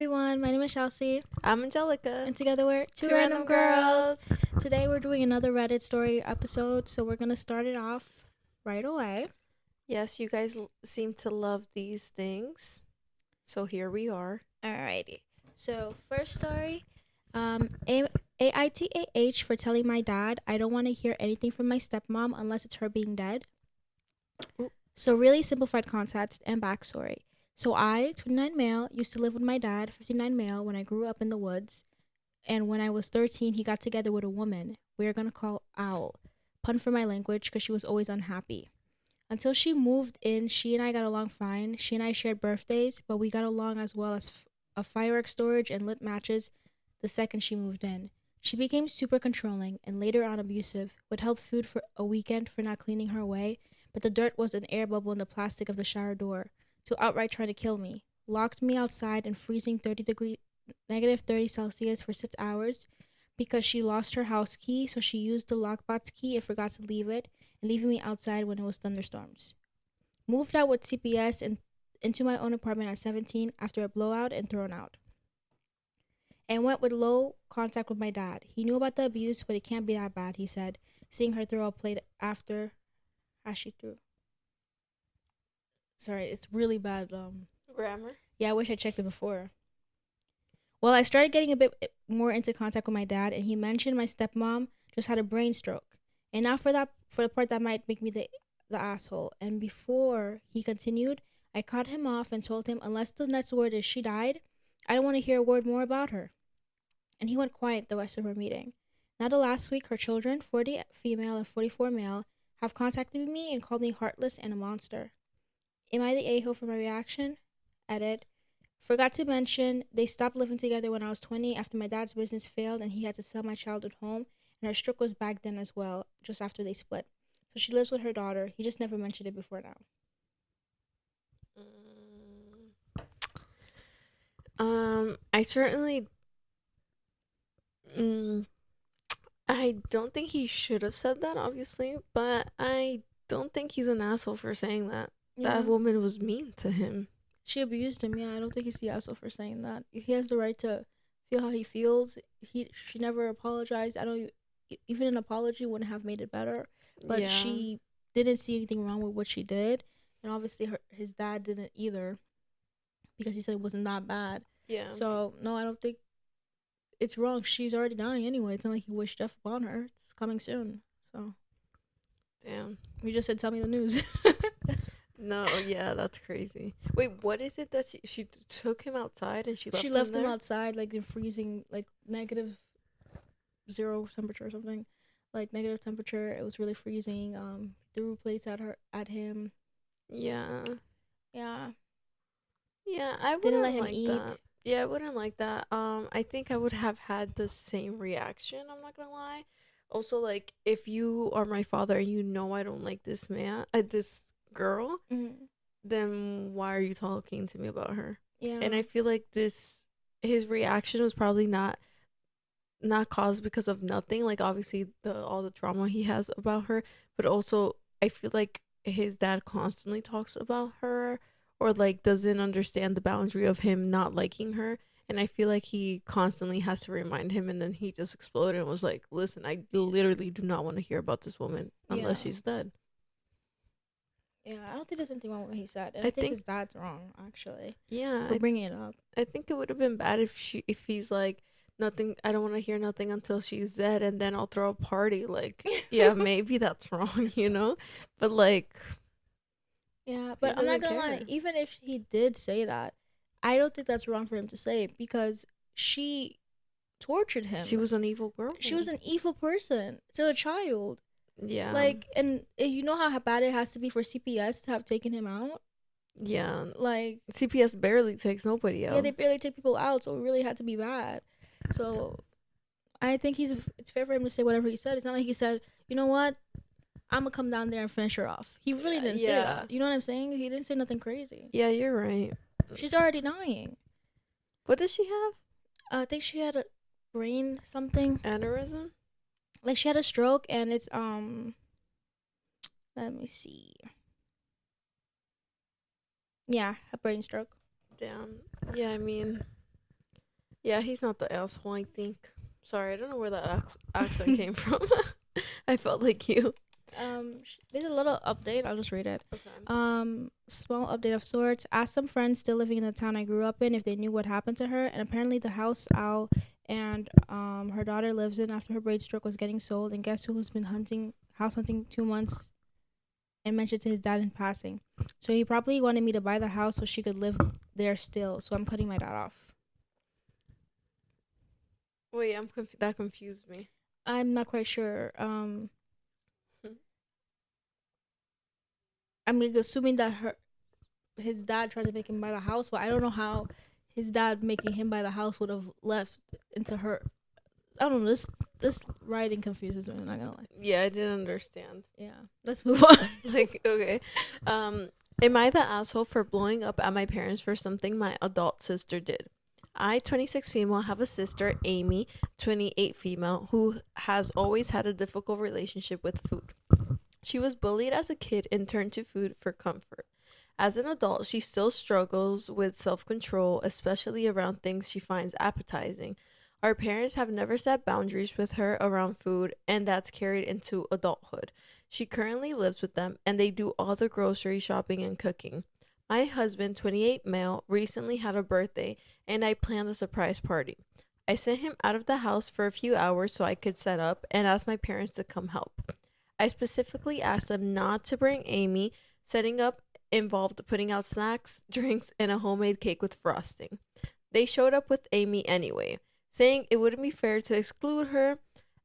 Everyone, my name is Chelsea, I'm Angelica. and together we're two random girls. Today we're doing another Reddit story episode, so we're gonna start it off right away. Yes, you guys seem to love these things. So here we are. Alrighty. So first story, AITA for telling my dad I don't want to hear anything from my stepmom unless it's her being dead. Ooh. So really simplified context and backstory. So I, 29 male, used to live with my dad, 59 male, when I grew up in the woods. And when I was 13, he got together with a woman we are going to call Owl. Pun for my language because she was always unhappy. Until she moved in, she and I got along fine. She and I shared birthdays, but we got along as well as a fireworks storage and lit matches the second she moved in. She became super controlling and later on abusive, withheld food for a weekend for not cleaning her away, but the dirt was an air bubble in the plastic of the shower door, to outright try to kill me. Locked me outside in freezing negative 30 Celsius for 6 hours because she lost her house key, so she used the lockbox key and forgot to leave it, and leaving me outside when it was thunderstorms. Moved out with CPS and into my own apartment at 17 after a blowout and thrown out. And went with low contact with my dad. He knew about the abuse, but it can't be that bad, he said, seeing her throw a plate after as she threw. Sorry, it's really bad. Grammar? Yeah, I wish I checked it before. Well, I started getting a bit more into contact with my dad, and he mentioned my stepmom just had a brain stroke. And now for the part that might make me the asshole. And before he continued, I cut him off and told him unless the next word is she died, I don't want to hear a word more about her. And he went quiet the rest of our meeting. Now the last week, her children, 40 female and 44 male, have contacted me and called me heartless and a monster. Am I the a-hole for my reaction? Edit. Forgot to mention, they stopped living together when I was 20 after my dad's business failed and he had to sell my childhood home, and her stroke was back then as well, just after they split. So she lives with her daughter. He just never mentioned it before now. I certainly I don't think he should have said that, obviously, but I don't think he's an asshole for saying that. Yeah. That woman was mean to him. She abused him, yeah. I don't think he's the asshole for saying that. He has the right to feel how he feels. She never apologized. I don't even an apology wouldn't have made it better. But Yeah. she didn't see anything wrong with what she did, and obviously his dad didn't either, because he said it wasn't that bad. Yeah. So no, I don't think it's wrong. She's already dying anyway. It's not like he wished death upon her. It's coming soon. So Damn. you just said tell me the news. No, yeah, that's crazy. Wait, what is it that she took him outside and she left him there? outside like in freezing, like negative zero temperature or something, like negative temperature. It was really freezing. Threw plates at him. Yeah. Yeah. Yeah, I wouldn't Didn't let him like eat. that. Yeah, I wouldn't like that. I think I would have had the same reaction, I'm not gonna lie. Also, like, if you are my father and you know I don't like this man, this girl, then why are you talking to me about her? Yeah. And I feel like his reaction was probably not caused because of nothing. Like, obviously, all the trauma he has about her, but also I feel like his dad constantly talks about her, or like doesn't understand the boundary of him not liking her. And I feel like he constantly has to remind him, and then he just exploded and was like, listen, I literally do not want to hear about this woman unless she's dead. Yeah, I don't think there's anything wrong with what he said, and I think his dad's wrong actually. Yeah, for bringing it up. I think it would have been bad if he's like, nothing, I don't want to hear nothing until she's dead, and then I'll throw a party. Like, yeah, maybe that's wrong, but like, yeah, but I'm not gonna lie, even if he did say that, I don't think that's wrong for him to say, because she tortured him. She was an evil girl. She was an evil person to a child. Yeah. Like, and you know how bad it has to be for CPS to have taken him out? Yeah. Like, CPS barely takes nobody out. Yeah, they barely take people out, so it really had to be bad. So I think it's fair for him to say whatever he said. It's not like he said, you know what, I'm gonna come down there and finish her off. He really didn't say that. You know what I'm saying? He didn't say nothing crazy. Yeah, you're right. She's already dying. What does she have? I think she had a brain something. Aneurysm? Like, she had a stroke, and it's let me see. Yeah, a brain stroke. Damn. Yeah, I mean, Yeah, he's not the asshole, I think. Sorry, I don't know where that accent came from. I felt like you. There's a little update. I'll just read it. Okay. Small update of sorts. Asked some friends still living in the town I grew up in if they knew what happened to her, and apparently the house owl and her daughter lives in after her brain stroke was getting sold. And guess who has been house hunting 2 months and mentioned to his dad in passing. So he probably wanted me to buy the house so she could live there still. So I'm cutting my dad off. Wait, that confused me. I'm not quite sure. I'm assuming that his dad tried to make him buy the house, but I don't know how his dad making him buy the house would have left into her. I don't know. This writing confuses me. I'm not gonna lie. Yeah, I didn't understand. Yeah, let's move on. Like, okay. Am I the asshole for blowing up at my parents for something my adult sister did? I, 26 female, have a sister, Amy, 28 female, who has always had a difficult relationship with food. She was bullied as a kid and turned to food for comfort. As an adult, she still struggles with self-control, especially around things she finds appetizing. Our parents have never set boundaries with her around food, and that's carried into adulthood. She currently lives with them, and they do all the grocery shopping and cooking. My husband, 28 male, recently had a birthday, and I planned a surprise party. I sent him out of the house for a few hours so I could set up and asked my parents to come help. I specifically asked them not to bring Amy. Setting up involved putting out snacks, drinks, and a homemade cake with frosting. They showed up with Amy anyway, saying it wouldn't be fair to exclude her.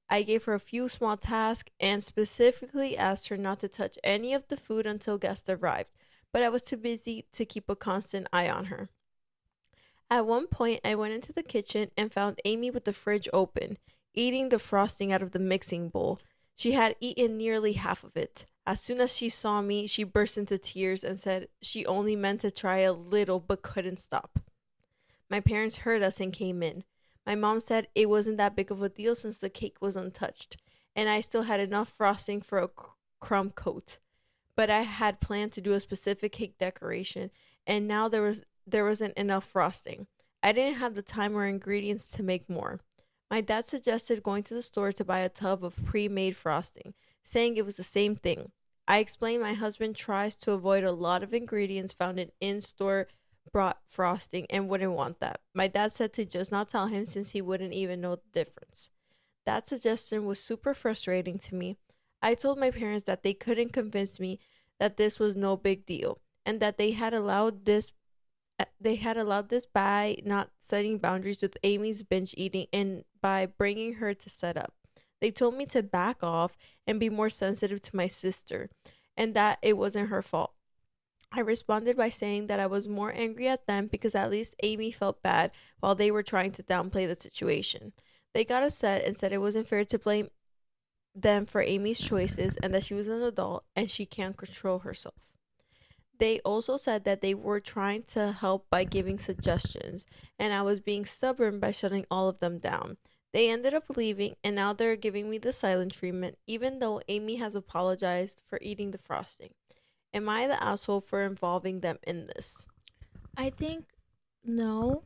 I gave her a few small tasks and specifically asked her not to touch any of the food until guests arrived, but I was too busy to keep a constant eye on her. At one point, I went into the kitchen and found Amy with the fridge open, eating the frosting out of the mixing bowl. She had eaten nearly half of it. As soon as she saw me, she burst into tears and said she only meant to try a little but couldn't stop. My parents heard us and came in. My mom said it wasn't that big of a deal since the cake was untouched, and I still had enough frosting for a crumb coat. But I had planned to do a specific cake decoration, and now there wasn't enough frosting. I didn't have the time or ingredients to make more. My dad suggested going to the store to buy a tub of pre-made frosting, saying it was the same thing. I explained my husband tries to avoid a lot of ingredients found in-store brought frosting and wouldn't want that. My dad said to just not tell him since he wouldn't even know the difference. That suggestion was super frustrating to me. I told my parents that they couldn't convince me that this was no big deal and that they had allowed this by not setting boundaries with Amy's binge eating and by bringing her to set up. They told me to back off and be more sensitive to my sister and that it wasn't her fault. I responded by saying that I was more angry at them because at least Amy felt bad while they were trying to downplay the situation. They got upset and said it wasn't fair to blame them for Amy's choices and that she was an adult and she can't control herself. They also said that they were trying to help by giving suggestions, and I was being stubborn by shutting all of them down. They ended up leaving, and now they're giving me the silent treatment, even though Amy has apologized for eating the frosting. Am I the asshole for involving them in this? I think no.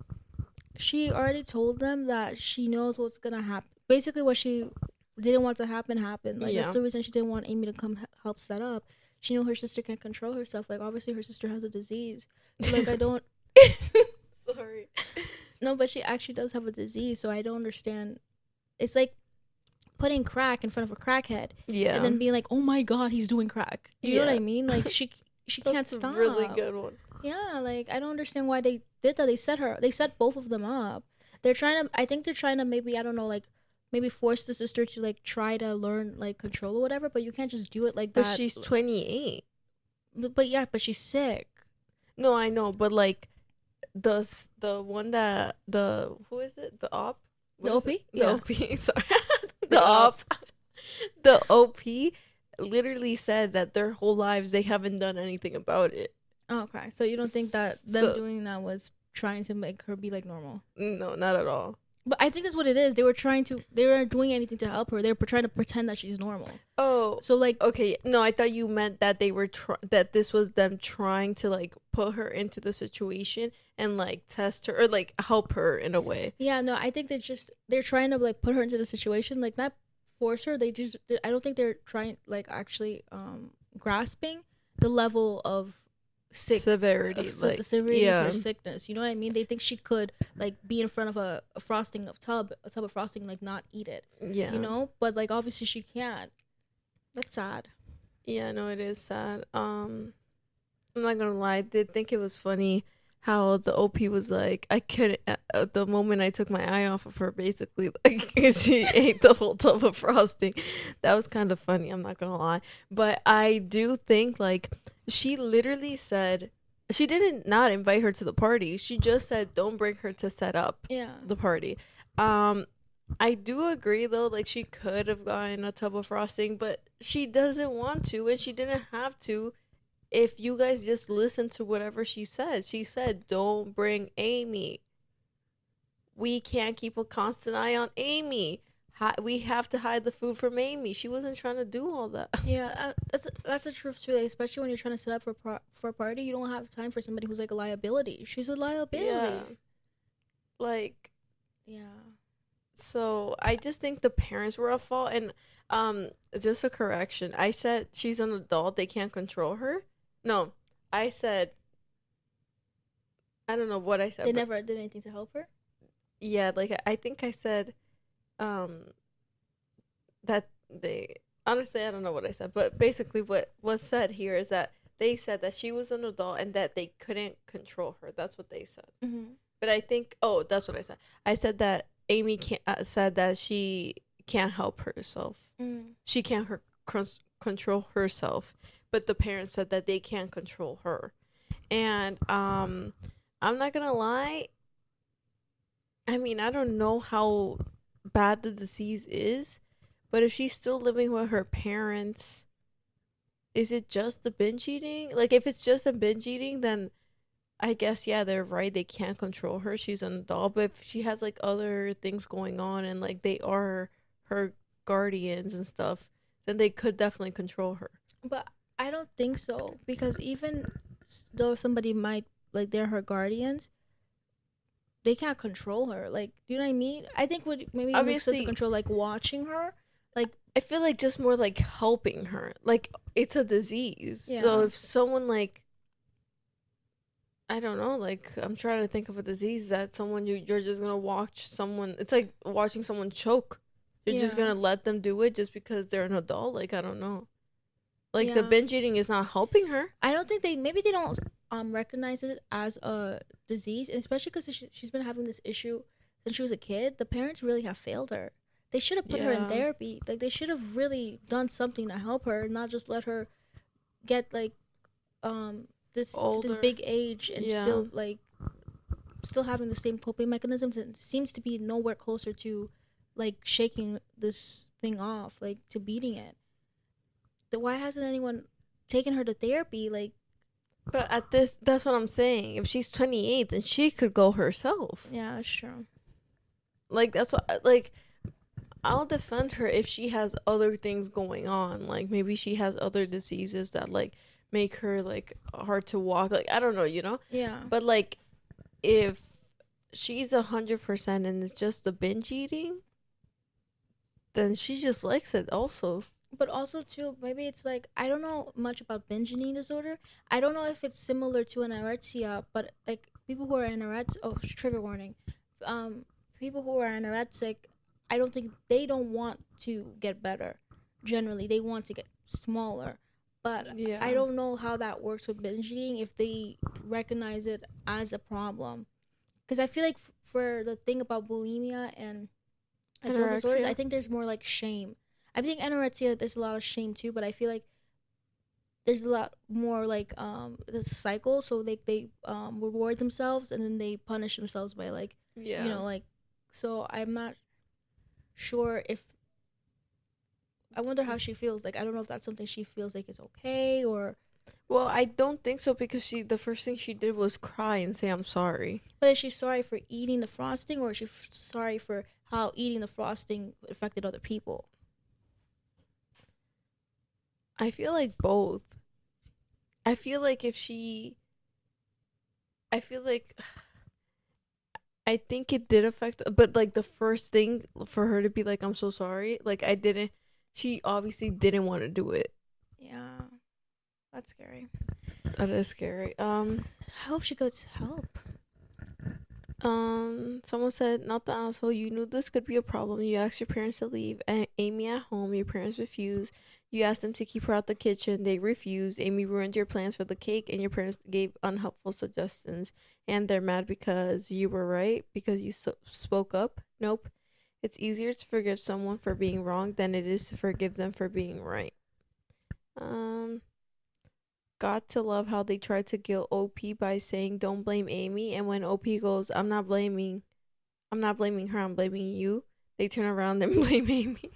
She already told them that she knows what's gonna happen. Basically, what she didn't want to happen happened. Like that's Yeah. the reason she didn't want Amy to come help set up. She knew her sister can't control herself. Like obviously her sister has a disease. So like I don't. Sorry. No, but she actually does have a disease. So I don't understand. It's like putting crack in front of a crackhead Yeah. and then being like, "Oh my God, he's doing crack." You know what Yeah. I mean? Like she can't That's a stop. really good one. Yeah, like I don't understand why they did that. They set both of them up. I think they're trying to maybe, I don't know, like maybe force the sister to like try to learn like control or whatever, but you can't just do it like But that. she's 28. But yeah, but she's sick. No, I know, but like the one that the who is it? The op? The What is OP? it? The Yeah. OP. Sorry. The The op. op. The OP literally said that their whole lives they haven't done anything about it. Oh, okay. So you don't think that them So doing that was trying to make her be like normal? no, not at all. But I think that's what it is. They weren't doing anything to help her. They were trying to pretend that she's normal. Oh, So like, okay. No, I thought you meant that they were that this was them trying to like put her into the situation and like test her or like help her in a way. yeah, no, I think they're trying to like put her into the situation, like not force her. I don't think they're trying like actually grasping the level of Severity, the like, severity of her yeah, sickness. You know what I mean? They think she could like be in front of a tub of frosting, like not eat it. You yeah, know, but like obviously she can't. That's sad. yeah. No, it is sad. I'm not gonna lie. I did think it was funny how the OP was like, I couldn't. The moment I took my eye off of her, basically, like she ate the whole tub of frosting. That was kind of funny. I'm not gonna lie, but I do think like she literally said she didn't not invite her to the party. She just said don't bring her to set up Yeah. the party. Um, I do agree though. Like she could have gotten a tub of frosting, but she doesn't want to, and she didn't have to if you guys just listen to whatever she said. She said, don't bring Amy. We can't keep a constant eye on Amy. We have to hide the food from Amy. She wasn't trying to do all that. Yeah, that's the truth too. Like, especially when you're trying to set up for a party, you don't have time for somebody who's like a liability. She's a liability. Yeah. Like, Yeah. so I just think the parents were at fault. And just a correction. I said she's an adult. They can't control her. No, I said, I don't know what I said. They never did anything to help her. Yeah, like I think I said um that they, honestly I don't know what I said, but basically what was said here is that they said that she was an adult and that they couldn't control her. That's what they said. Mm-hmm. But I think, oh, that's what I said. I said that Amy can't said that she can't help herself. Mm. She can't control herself, but the parents said that they can't control her. And I'm not gonna lie, I mean, I don't know how bad the disease is, but if she's still living with her parents, is it just the binge eating? Like, if it's just the binge eating, then I guess, yeah, they're right. They can't control her. She's an adult. But if she has, like, other things going on and, like, they are her guardians and stuff, then they could definitely control her. But I don't think so, because even though somebody might like they're her guardians, they can't control her. Like, do you know what I mean? I think what maybe makes sense to Obviously, control, like watching her, like I feel like just more like helping her. Like, it's a disease. yeah, So if someone, like, I don't know, like I'm trying to think of a disease that someone you're just gonna watch someone. It's like watching someone choke. You're just yeah, gonna let them do it just because they're an adult. Like, I don't know. Like, the yeah. binge eating is not helping her. I don't think they don't recognize it as a disease, and especially because she's been having this issue since she was a kid. The parents really have failed her. They should have put her in Yeah. therapy. Like, they should have really done something to help her, not just let her get like this to this Older. big age and Yeah. still having the same coping mechanisms, and seems to be nowhere closer to like shaking this thing off, like to beating it. Why hasn't anyone taken her to therapy? Like, But at this, that's what I'm saying. If she's 28, then she could go herself. yeah, that's true. Like, that's what, like, I'll defend her if she has other things going on. Like, maybe she has other diseases that, like, make her, like, hard to walk. Like, I don't know, you know? Yeah. But, like, if she's 100% and it's just the binge eating, then she just likes it also. But also too, maybe it's like, I don't know much about binge eating disorder. I don't know if it's similar to anorexia, but like people who are anorexic, oh, trigger warning. People who are anorexic, I don't think they don't want to get better. Generally, they want to get smaller. But Yeah. I don't know how that works with binge eating if they recognize it as a problem. Because I feel like for the thing about bulimia and like those disorders, Anorexia? I think there's more like shame. I think anorexia, there's a lot of shame too, but I feel like there's a lot more like this cycle. So they reward themselves and then they punish themselves by like Yeah. you know like. So I'm not sure if, I wonder how she feels. Like, I don't know if that's something she feels like is okay, or Well, I don't think so because the first thing she did was cry and say I'm sorry. But is she sorry for eating the frosting, or is she sorry for how eating the frosting affected other people? I feel like both. I feel like if she I feel like I think it did affect, but like the first thing for her to be like I'm so sorry, like I didn't she obviously didn't want to do it. Yeah, that's scary. That is scary. I hope she gets help. Someone said, not the asshole. You knew this could be a problem. You asked your parents to leave Amy at home. Your parents refused. You asked them to keep her out the kitchen. They refused. Amy ruined your plans for the cake, and your parents gave unhelpful suggestions. And they're mad because you were right, because you spoke up. Nope. It's easier to forgive someone for being wrong than it is to forgive them for being right. Um, got to love how they tried to guilt OP by saying, don't blame Amy. And when OP goes, I'm not blaming her, I'm blaming you, they turn around and blame Amy.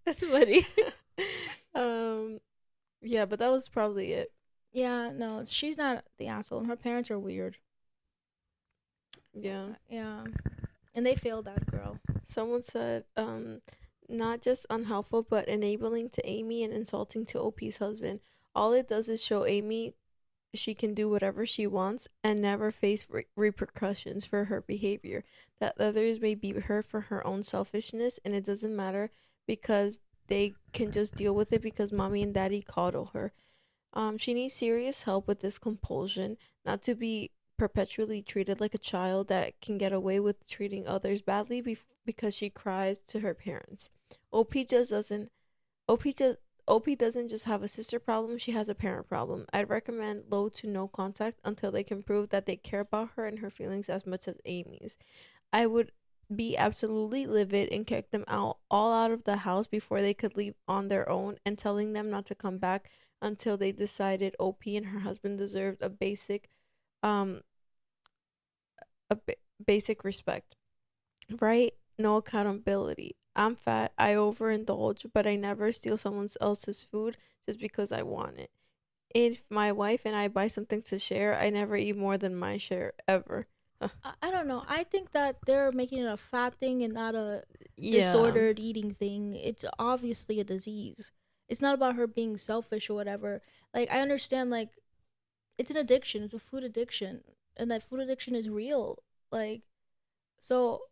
That's funny. um, yeah, but that was probably it. Yeah, no, she's not the asshole, and her parents are weird. Yeah. Yeah, and they failed that girl. Someone said, not just unhelpful, but enabling to Amy and insulting to OP's husband. All it does is show Amy she can do whatever she wants and never face repercussions for her behavior. That others may be hurt for her own selfishness, and it doesn't matter because they can just deal with it because mommy and daddy coddle her. She needs serious help with this compulsion, not to be perpetually treated like a child that can get away with treating others badly because she cries to her parents. OP just doesn't. OP just OP doesn't just have a sister problem, she has a parent problem. I'd recommend low to no contact until they can prove that they care about her and her feelings as much as Amy's. I would be absolutely livid and kick them all out of the house before they could leave on their own, and telling them not to come back until they decided OP and her husband deserved um a basic respect. Right? No accountability. I'm fat, I overindulge, but I never steal someone else's food just because I want it. If my wife and I buy something to share, I never eat more than my share ever. I don't know. I think that they're making it a fat thing and not a Yeah. disordered eating thing. It's obviously a disease. It's not about her being selfish or whatever. Like, I understand, like, it's an addiction. It's a food addiction. And that food addiction is real. Like, so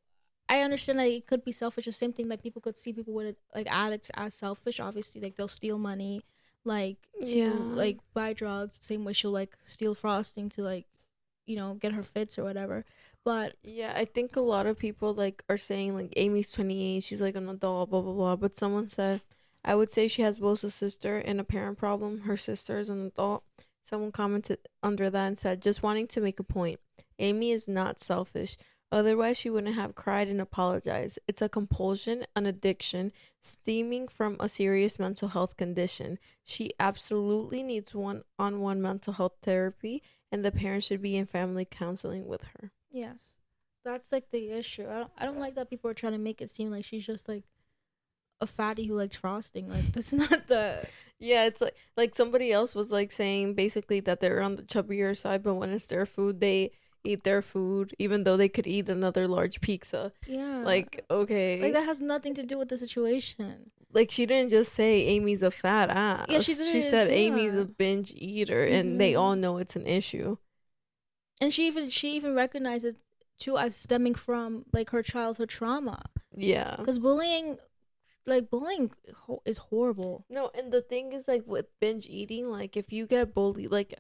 I understand that it could be selfish. The same thing, like, people could see people with, like, addicts as selfish. Obviously, like, they'll steal money, like, to, Yeah. like, buy drugs. Same way she'll, like, steal frosting to, like, get her fits or whatever. But Yeah, I think a lot of people like are saying like Amy's 28, she's like an adult, blah blah blah. But someone said, I would say she has both a sister and a parent problem. Her sister is an adult. Someone commented under that and said, just wanting to make a point. Amy is not selfish. Otherwise, she wouldn't have cried and apologized. It's a compulsion, an addiction, stemming from a serious mental health condition. She absolutely needs one on one mental health therapy, and the parents should be in family counseling with her. yes, that's like the issue. I don't like that people are trying to make it seem like she's just like a fatty who likes frosting. Like, that's not the. Yeah, it's like somebody else was like saying basically that they're on the chubbier side, but when it's their food, they eat their food, even though they could eat another large pizza. Yeah, Like, like okay. that has nothing to do with the situation. Like she didn't just say Amy's a fat Yeah, she ass. She didn't said say Amy's a that. binge eater, and they all Mm-hmm. know it's an issue. And she even recognized it too as stemming from like her childhood trauma. Yeah. Because bullying is horrible. No, and the thing is like with binge eating, like if you get bullied, like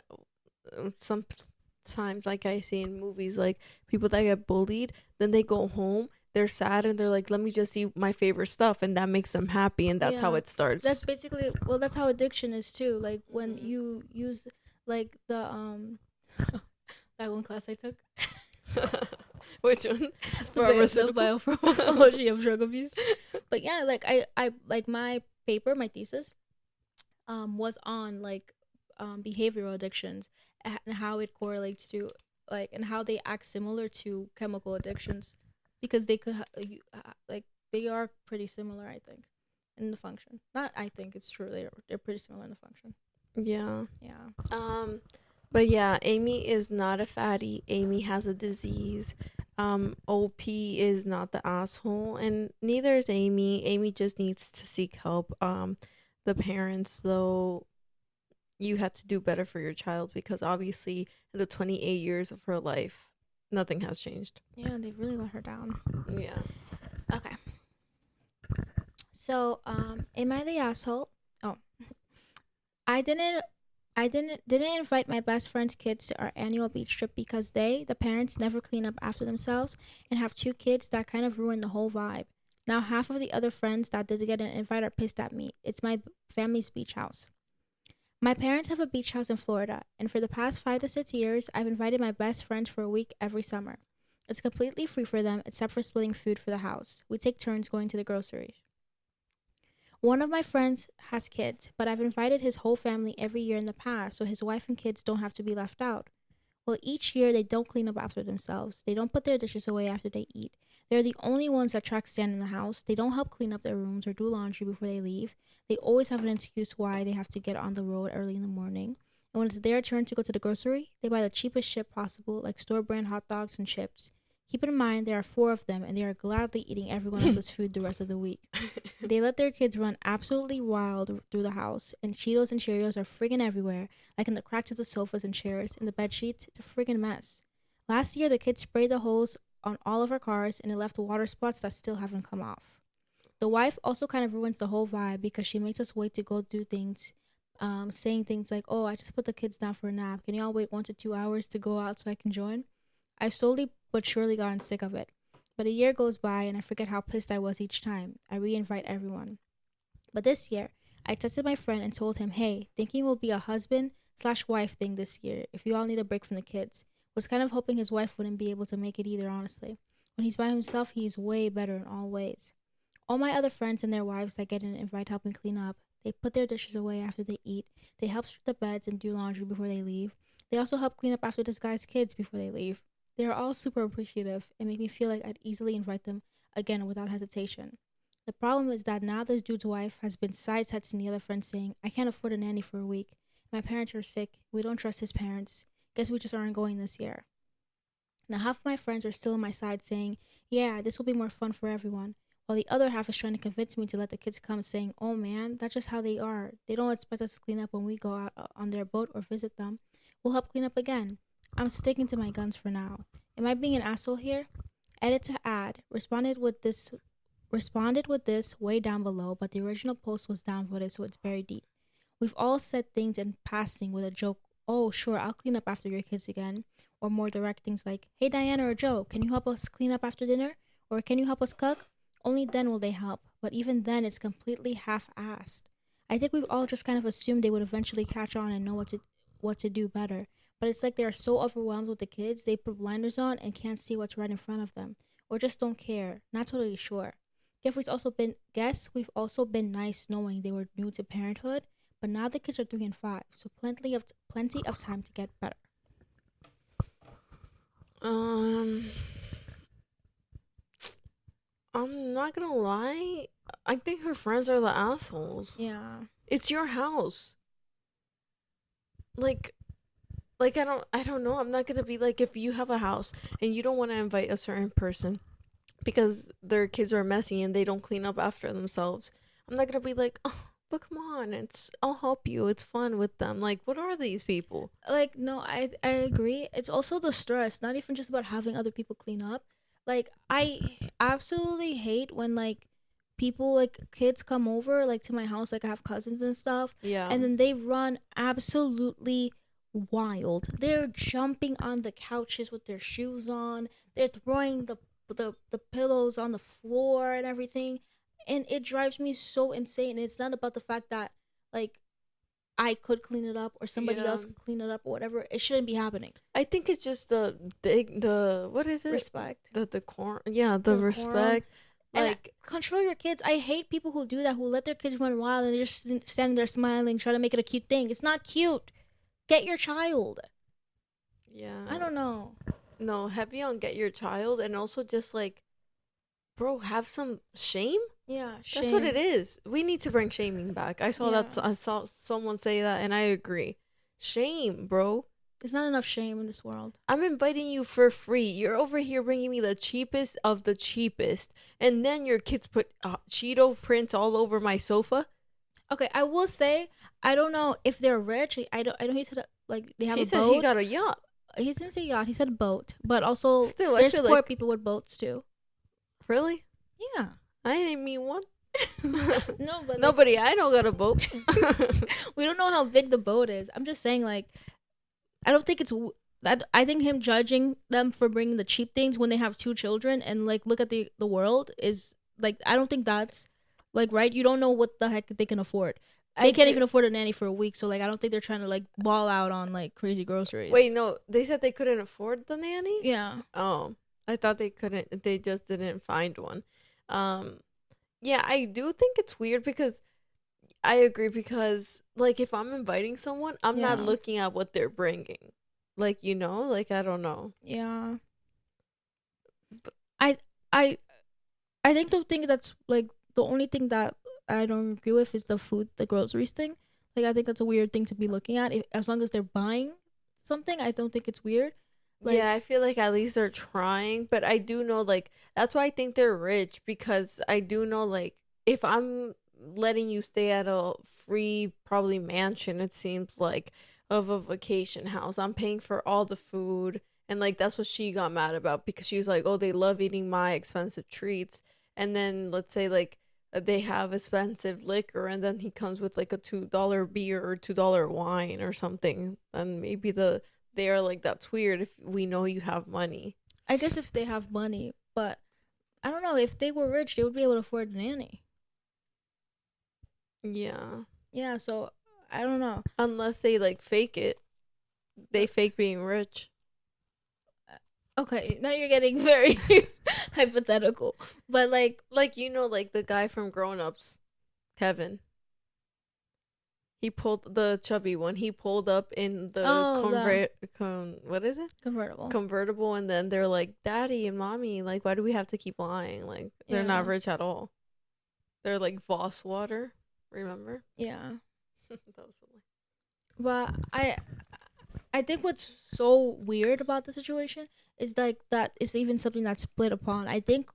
sometimes like I see in movies, like people that get bullied, then they go home, they're sad, and they're like, let me just eat my favorite stuff, and that makes them happy, and that's how Yeah, it that's starts. basically, well, that's how addiction is too. Like when Hmm. you use like the that one class I took, Which one? the Pharmaceutical. biopharmacology of drug abuse. But yeah, like I like my paper, my thesis, was on like behavioral addictions and how it correlates to like and how they act similar to chemical addictions because they could like they are pretty similar, I think, in the function. Not I think, it's true, they're pretty similar in the function. Yeah. Yeah. But yeah, Amy is not a fatty. Amy has a disease. OP is not the asshole, and neither is Amy. Amy just needs to seek help. The parents, though, you had to do better for your child because obviously in the 28 years of her life, nothing has changed. Yeah, they really let her down. Yeah. Okay. So, am I the asshole? Oh, I didn't invite my best friend's kids to our annual beach trip because the parents, never clean up after themselves and have two kids that kind of ruin the whole vibe. Now, half of the other friends that did get an invite are pissed at me. It's my family's beach house. My parents have a beach house in Florida, and for the past 5 to 6 years, I've invited my best friends for a week every summer. It's completely free for them except for splitting food for the house. We take turns going to the groceries. One of my friends has kids, but I've invited his whole family every year in the past so his wife and kids don't have to be left out. Well, each year they don't clean up after themselves. They don't put their dishes away after they eat. They're the only ones that track sand in the house. They don't help clean up their rooms or do laundry before they leave. They always have an excuse why they have to get on the road early in the morning. And when it's their turn to go to the grocery, they buy the cheapest shit possible, like store brand hot dogs and chips. Keep in mind there are four of them and they are gladly eating everyone else's food the rest of the week. They let their kids run absolutely wild through the house, and Cheetos and Cheerios are friggin' everywhere, like in the cracks of the sofas and chairs, in the bed sheets. It's a friggin' mess. Last year, the kids sprayed the hose on all of our cars, and it left water spots that still haven't come off. The wife also kind of ruins the whole vibe because she makes us wait to go do things, saying things like, "Oh, I just put the kids down for a nap. Can y'all wait 1 to 2 hours to go out so I can join?" I've slowly but surely gotten sick of it. But a year goes by and I forget how pissed I was each time. I re-invite everyone. But this year, I texted my friend and told him, "Hey, thinking will be a husband/wife thing this year if you all need a break from the kids." Was kind of hoping his wife wouldn't be able to make it either, honestly. When he's by himself, he's way better in all ways. All my other friends and their wives that get an invite help me clean up. They put their dishes away after they eat. They help strip the beds and do laundry before they leave. They also help clean up after this guy's kids before they leave. They are all super appreciative and make me feel like I'd easily invite them again without hesitation. The problem is that now this dude's wife has been side texting the other friends saying, "I can't afford a nanny for a week. My parents are sick. We don't trust his parents. Guess we just aren't going this year." Now, half of my friends are still on my side saying, "Yeah, this will be more fun for everyone," while the other half is trying to convince me to let the kids come, saying, "Oh man, that's just how they are. They don't expect us to clean up when we go out on their boat or visit them. We'll help clean up again." I'm sticking to my guns for now. Am I being an asshole here? Edit to add. Responded with this way down below, but the original post was downvoted, so it's buried deep. We've all said things in passing with a joke. "Oh, sure, I'll clean up after your kids again." Or more direct things like, "Hey, Diana or Joe, can you help us clean up after dinner? Or can you help us cook?" Only then will they help, but even then, it's completely half-assed. I think we've all just kind of assumed they would eventually catch on and know what to do better. But it's like they are so overwhelmed with the kids, they put blinders on and can't see what's right in front of them, or just don't care. Not totally sure. Guess we've also been nice knowing they were new to parenthood, but now the kids are 3 and 5, so plenty of time to get better. Um, I'm not gonna lie. I think her friends are the assholes. Yeah. It's your house. Like, I don't know. I'm not gonna be like, if you have a house and you don't want to invite a certain person because their kids are messy and they don't clean up after themselves. I'm not gonna be like, "Oh, but come on, I'll help you. It's fun with them." Like, what are these people? Like, no, I agree. It's also the stress, not even just about having other people clean up. Like, I absolutely hate when, like, people, like, kids come over, like, to my house, like, I have cousins and stuff, Yeah. and then they run absolutely wild. They're jumping on the couches with their shoes on. They're throwing the pillows on the floor and everything. And it drives me so insane. It's not about the fact that, like, I could clean it up or somebody Yeah. else could clean it up or whatever. It shouldn't be happening. I think it's just the what is it? Respect. The decor. Yeah, the The decorum. respect. And Like, control your kids. I hate people who do that, who let their kids run wild and they're just standing there smiling, trying to make it a cute thing. It's not cute. Get your child. I yeah. don't know. No, heavy on get your child, and also just like bro, have some shame. Yeah, shame. That's what it is. We need to bring shaming back. I Yeah. saw someone say that, and I agree. Shame, bro. There's not enough shame in this world. I'm inviting you for free. You're over here bringing me the cheapest of the cheapest, and then your kids put Cheeto prints all over my sofa. Okay, I will say I don't know if they're rich. I don't. I know he said like they have He a said boat. he got a yacht. He didn't say yacht. He said boat. But also, Still, I there's feel poor like people with boats too. really. Yeah. I didn't mean one. No, but Nobody I know got a boat. we don't know how big the boat is. I'm just saying, like, I don't think it's that. I think him judging them for bringing the cheap things when they have 2 children and like look at the world is like, I don't think that's like right. You don't know what the heck they can afford. They can't even afford a nanny for a week, so like I don't think they're trying to like ball out on like crazy groceries. Wait, no, they said they couldn't afford the nanny. Yeah. Oh, I thought they couldn't. They just didn't find one. Yeah, I do think it's weird because I agree because like if I'm inviting someone, I'm not Yeah. looking at what they're bringing. Like, like I don't know. Yeah. I I I think the thing that's like the only thing that I don't agree with is the food, the groceries thing. Like I think that's a weird thing to be looking at. As long as they're buying something, I don't think it's weird. Like, Yeah, I feel like at least they're trying, but I do know like that's why I think they're rich because I do know like if I'm letting you stay at a free probably mansion, it seems like of a vacation house. I'm paying for all the food and like that's what she got mad about because she was like, "Oh, they love eating my expensive treats." And then let's say like they have expensive liquor and then he comes with like a $2 beer or $2 wine or something. And maybe they are like, that's weird if we know you have money. I guess if they have money, but I don't know, if they were rich, they would be able to afford a nanny. Yeah. Yeah, so I don't know. Unless they like fake it. They fake being rich. Okay, now you're getting very hypothetical. But like Like like the guy from Grown Ups, Kevin. He pulled the chubby one. He pulled up in the what is it? convertible. Convertible, and then they're like, "Daddy and Mommy, like, why do we have to keep lying? Like, they're not rich at all. They're like Voss water, remember?" Yeah. That was funny. But I think what's so weird about the situation is like that it's even something that's split upon. I think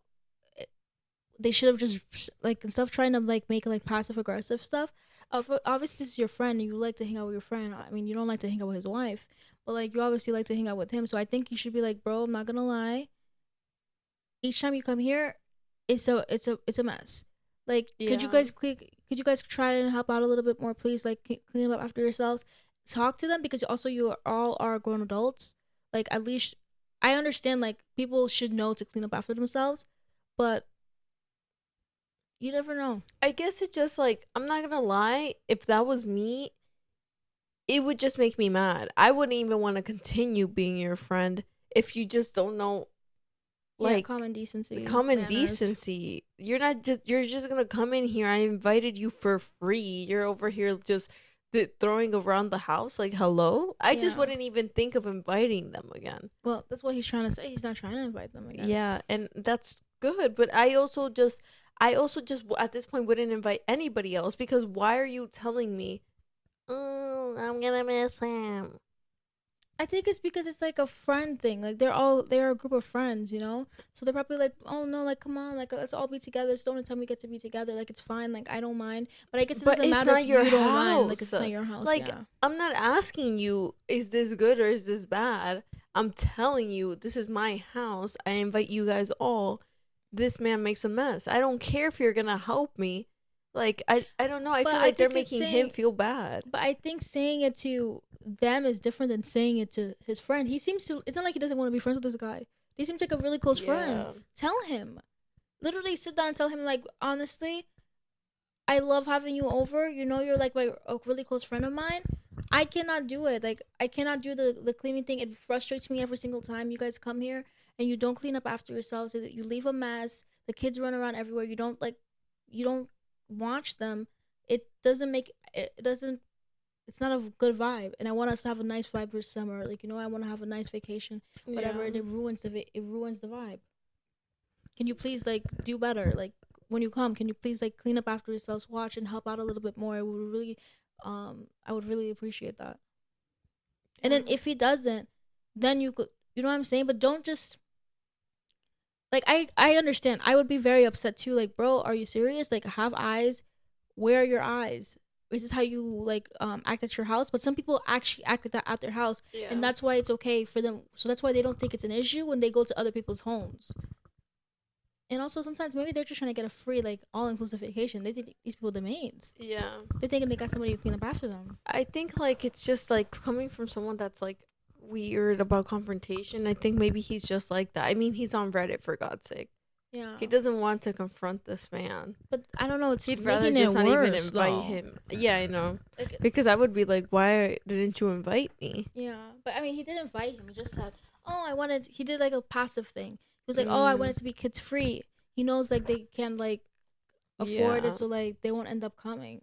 they should have just like instead of trying to like make like passive aggressive stuff. Obviously, this is your friend, and you like to hang out with your friend. I mean, you don't like to hang out with his wife, but like you obviously like to hang out with him. So I think you should be like, bro, I'm not gonna lie. Each time you come here, it's a mess. Like, could you guys try and help out a little bit more, please? Like, clean up after yourselves. Talk to them because also you all are grown adults. Like, at least I understand. Like, people should know to clean up after themselves, but you never know. I guess it's just like, I'm not gonna lie, if that was me, it would just make me mad. I wouldn't even want to continue being your friend if you just don't know, like, common decency. Decency. You're just gonna come in here. I invited you for free. You're over here just throwing around the house. Like, hello? I just wouldn't even think of inviting them again. Well, that's what he's trying to say. He's not trying to invite them again. Yeah, and that's good. But I also just at this point wouldn't invite anybody else because why are you telling me, oh, I'm gonna miss him? I think it's because it's like a friend thing. Like they're a group of friends, you know. So they're probably like, oh no, like come on, like let's all be together. It's the only time we get to be together. Like it's fine. Like I don't mind. But I guess it doesn't matter if you don't mind. Like it's not your house. Like I'm not asking you, is this good or is this bad? I'm telling you, this is my house. I invite you guys all. This man makes a mess. I don't care if you're gonna help me. Like I don't know. I feel like they're making him feel bad. But I think saying it to them is different than saying it to his friend. He seems to. It's not like he doesn't want to be friends with this guy. He seems like a really close friend. Tell him. Literally sit down and tell him, like, honestly, I love having you over. You know, you're like a really close friend of mine. I cannot do it. Like I cannot do the cleaning thing. It frustrates me every single time you guys come here and you don't clean up after yourselves. You leave a mess. The kids run around everywhere. You don't watch them. It doesn't. It's not a good vibe, and I want us to have a nice vibe for summer. Like, you know, I want to have a nice vacation, whatever. And it ruins the vibe. can you please like do better? Like when you come, can you please like clean up after yourselves, watch and help out a little bit more? I would really appreciate that. And then if he doesn't, then you could, you know what I'm saying? But don't just like I understand. I would be very upset too. Like, bro, are you serious? Like, have eyes. Where are your eyes? Is this how you like act at your house? But some people actually act like that at their house, Yeah. and that's why it's okay for them. So that's why they don't think it's an issue when they go to other people's homes. And also sometimes maybe they're just trying to get a free like all inclusive vacation. They think these people the maids. Yeah. They think they got somebody to clean up after them. I think like it's just like coming from someone that's like weird about confrontation. I think maybe he's just like that. I mean, he's on Reddit for God's sake. Yeah. He doesn't want to confront this man. But I don't know. It's He'd rather making just it not even worse, invite though. him. Yeah, I know. Like, Because I would be like, why didn't you invite me? yeah, but I mean, he did invite him. He just said, "Oh, I wanted." He did like a passive thing. He was like, "Oh, I wanted to be kids free." He knows like they can like afford Yeah. it, so like they won't end up coming.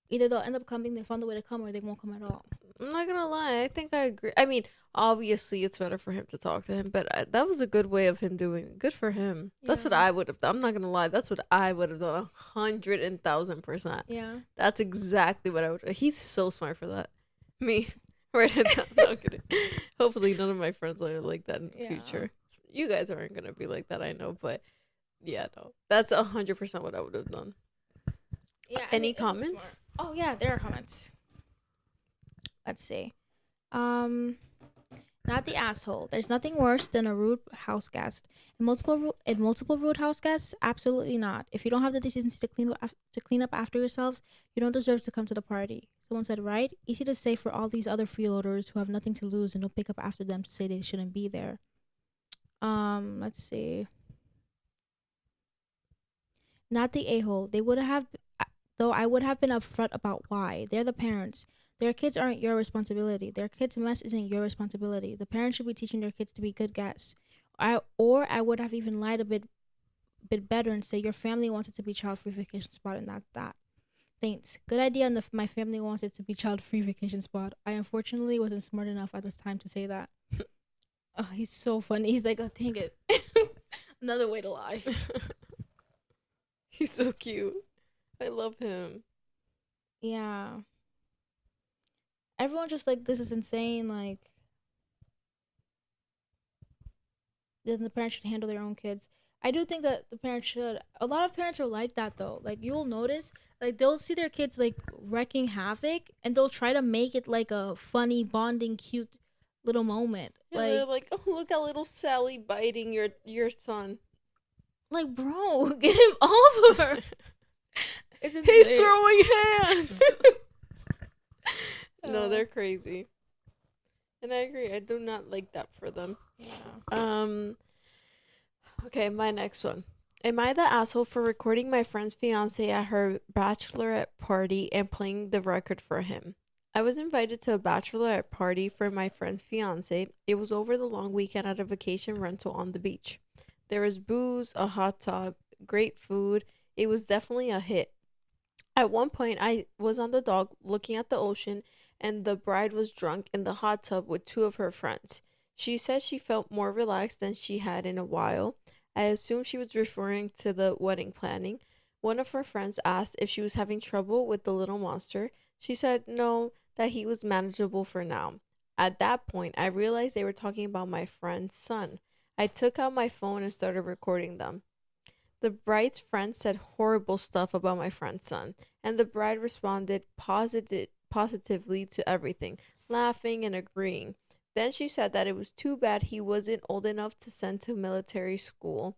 Either they'll end up coming, they found a way to come, or they won't come at all. I'm not gonna lie. I think I agree. I mean, obviously, it's better for him to talk to him, but that was a good way of him doing it. Good for him. That's what Yeah. I would have done. I'm not gonna lie. That's what I would have done 100,000%. Yeah. That's exactly what I would. He's so smart for that. Me. Write it down. No, I'm kidding. Hopefully, none of my friends are like that in the Yeah. future. You guys aren't gonna be like that, I know, but yeah, no, that's 100% what I would have done. Yeah. Any comments? Oh yeah, there are comments. Let's see. Not the asshole. There's nothing worse than a rude house guest. In multiple rude house guests, absolutely not. If you don't have the decency to clean up after yourselves, you don't deserve to come to the party. Someone said, right? Easy to say for all these other freeloaders who have nothing to lose and don't pick up after them to say they shouldn't be there. Let's see. Not the a-hole. They would have, though I would have been upfront about why. They're the parents. Their kids aren't your responsibility. Their kids' mess isn't your responsibility. The parents should be teaching their kids to be good guests. I would have even lied a bit better and say your family wants it to be child-free vacation spot, and that's that. Thanks. Good idea. And my family wants it to be child-free vacation spot. I unfortunately wasn't smart enough at this time to say that. Oh, he's so funny. He's like, oh, dang it. Another way to lie. He's so cute. I love him. Yeah. Everyone just like, this is insane. Like, then the parents should handle their own kids. I do think that the parents should. A lot of parents are like that though. Like you'll notice, like they'll see their kids like wrecking havoc, and they'll try to make it like a funny, bonding, cute little moment. Yeah, they're like, oh, look at little Sally biting your son. Like, bro, get him over. He's throwing hands. No, they're crazy. And I agree. I do not like that for them. Yeah. Okay, my next one. Am I the asshole for recording my friend's fiancé at her bachelorette party and playing the record for him? I was invited to a bachelorette party for my friend's fiancé. It was over the long weekend at a vacation rental on the beach. There was booze, a hot tub, great food. It was definitely a hit. At one point, I was on the dock looking at the ocean, and the bride was drunk in the hot tub with two of her friends. She said she felt more relaxed than she had in a while. I assumed she was referring to the wedding planning. One of her friends asked if she was having trouble with the little monster. She said no, that he was manageable for now. At that point, I realized they were talking about my friend's son. I took out my phone and started recording them. The bride's friend said horrible stuff about my friend's son, and the bride responded positively to everything, laughing and agreeing. Then she said that it was too bad he wasn't old enough to send to military school.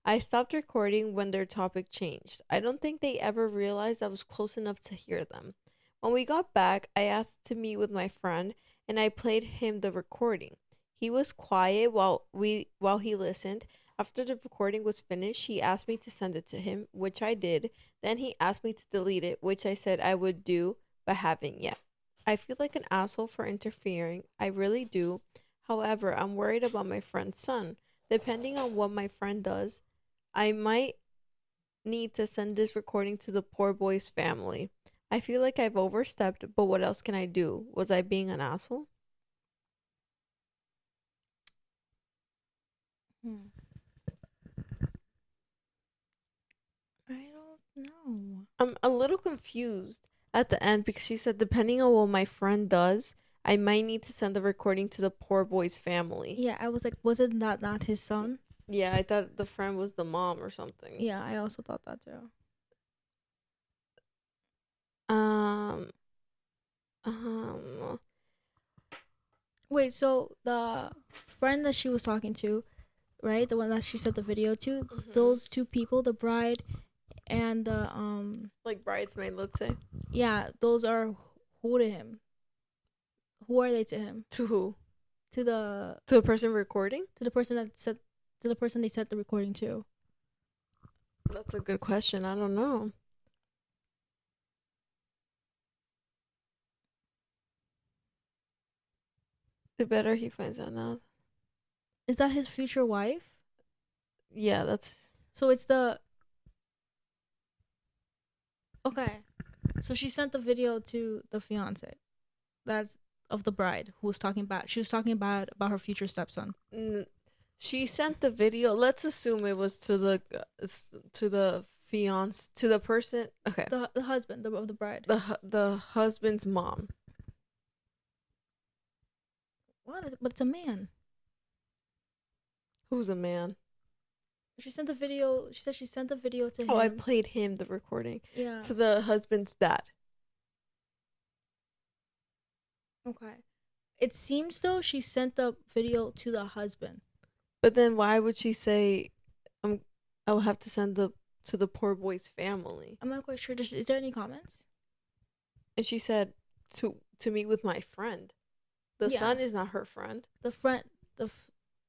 I stopped recording when their topic changed. I don't think they ever realized I was close enough to hear them. When we got back, I asked to meet with my friend, and I played him the recording. He was quiet while he listened. After the recording was finished, he asked me to send it to him, which I did. Then he asked me to delete it, which I said I would do, but haven't yet. I feel like an asshole for interfering. I really do. However, I'm worried about my friend's son. Depending on what my friend does, I might need to send this recording to the poor boy's family. I feel like I've overstepped, but what else can I do? Was I being an asshole? I'm a little confused at the end because she said, depending on what my friend does, I might need to send the recording to the poor boy's family. Yeah, I was like, was it not his son? Yeah, I thought the friend was the mom or something. Yeah, I also thought that too. Um, um, Wait, so the friend that she was talking to, right? The one that she sent the video to, those two people, the bride and the like bridesmaid, let's say. yeah, those are who to him? Who are they to him? To who? To the To the person recording? person that sent to the person they sent the recording to. That's a good question. I don't know. The better he finds out now. Is that his future wife? Yeah, that's. So it's the okay. So she sent the video to the fiance. That's of the bride who was talking about. She was talking about her future stepson. She sent the video. Let's assume it was to the fiance, to the person. Okay, The husband of the bride. the husband's mom. What? But it's a man. Who's a man? She sent the video. She said she sent the video to him. Oh, I played him the recording. Yeah. To the husband's dad. Okay. It seems though she sent the video to the husband. But then why would she say, I will have to send to the poor boy's family? I'm not quite sure. Is there any comments? And she said to meet with my friend. The son is not her friend. The friend,